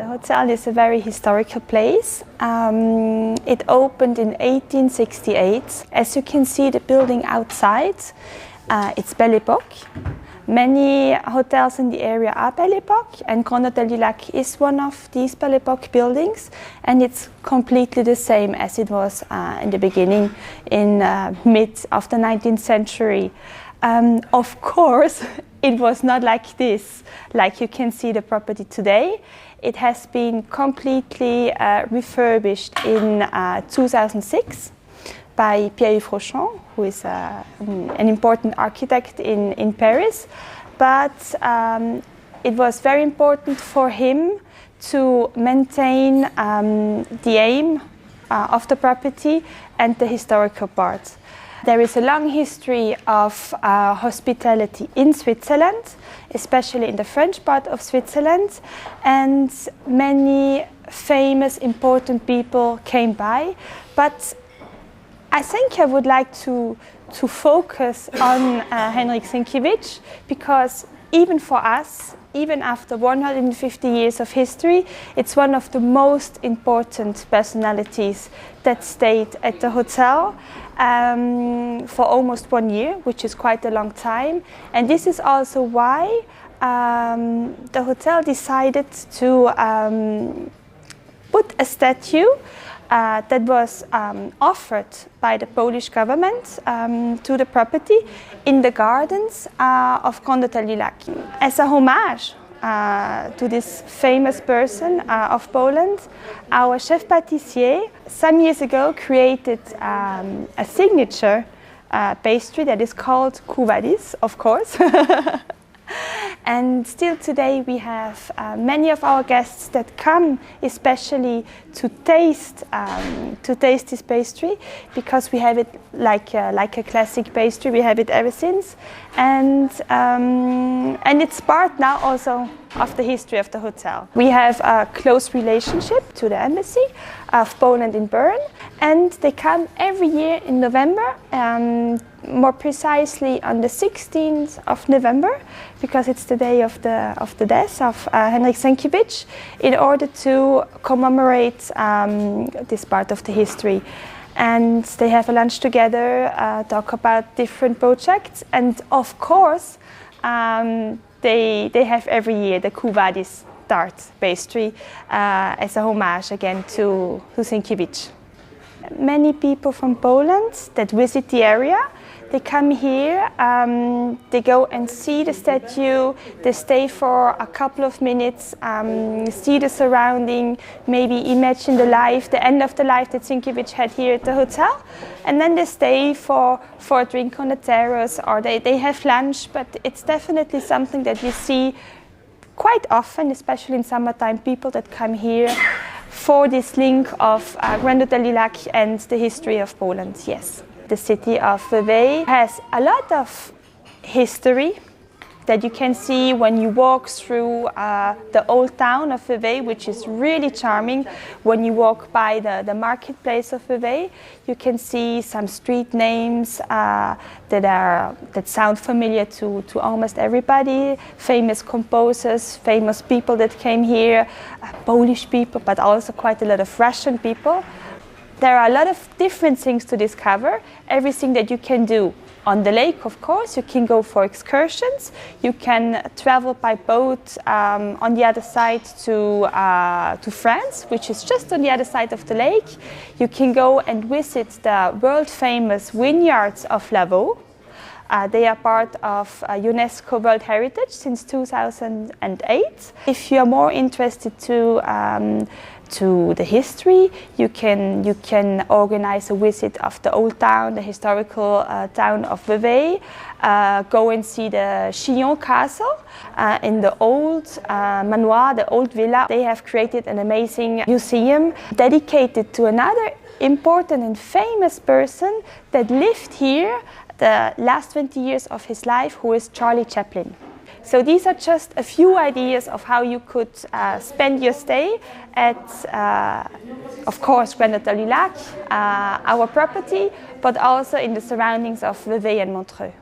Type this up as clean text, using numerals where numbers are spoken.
hotel is a very historical place. It opened in 1868. As you can see, the building outside, it's Belle Époque. Many hotels in the area are Belle Époque, and Grand Hotel du Lac is one of these Belle Époque buildings, and it's completely the same as it was in the beginning, in mid of the 19th century. Of course, it was not like this, like you can see the property today. It has been completely refurbished in 2006 by Pierre Frochon, who is an important architect in Paris. But it was very important for him to maintain the aim of the property and the historical part. There is a long history of hospitality in Switzerland, especially in the French part of Switzerland, and many famous, important people came by. But I think I would like to focus on Henryk Sienkiewicz, because even for us, even after 150 years of history, it's one of the most important personalities that stayed at the hotel for almost 1 year, which is quite a long time. And this is also why the hotel decided to put a statue that was offered by the Polish government to the property in the gardens of Grand Hotel du Lac. As a homage to this famous person of Poland, our chef pâtissier some years ago created a signature pastry that is called Kuvadis, of course. And still today we have many of our guests that come especially to taste this pastry, because we have it like a classic pastry. We have it ever since, and it's part now also of the history of the hotel. We have a close relationship to the embassy of Poland in Bern, and they come every year in November, more precisely on the 16th of November, because it's the day of the death of Henryk Sienkiewicz, in order to commemorate this part of the history. And they have a lunch together, talk about different projects, and of course they have every year the Kuvadis tart pastry as a homage again to Sienkiewicz. Many people from Poland that visit the area, they come here, they go and see the statue, they stay for a couple of minutes, see the surrounding, maybe imagine the end of the life that Sienkiewicz had here at the hotel, and then they stay for a drink on the terrace, or they have lunch. But it's definitely something that you see quite often, especially in summertime, people that come here for this link of Grand Hotel du Lac and the history of Poland, yes. The city of Vevey has a lot of history that you can see when you walk through the old town of Vevey, which is really charming. When you walk by the marketplace of Vevey, you can see some street names that sound familiar to almost everybody. Famous composers, famous people that came here, Polish people, but also quite a lot of Russian people. There are a lot of different things to discover, everything that you can do. On the lake, of course, you can go for excursions. You can travel by boat on the other side to France, which is just on the other side of the lake. You can go and visit the world-famous vineyards of Lavaux. They are part of UNESCO World Heritage since 2008. If you are more interested to the history, you can organize a visit of the old town, the historical town of Vevey. Go and see the Chillon Castle in the old manoir, the old villa. They have created an amazing museum dedicated to another important and famous person that lived here the last 20 years of his life, who is Charlie Chaplin. So these are just a few ideas of how you could spend your stay at, of course, Grand Hotel du Lac, our property, but also in the surroundings of Vevey and Montreux.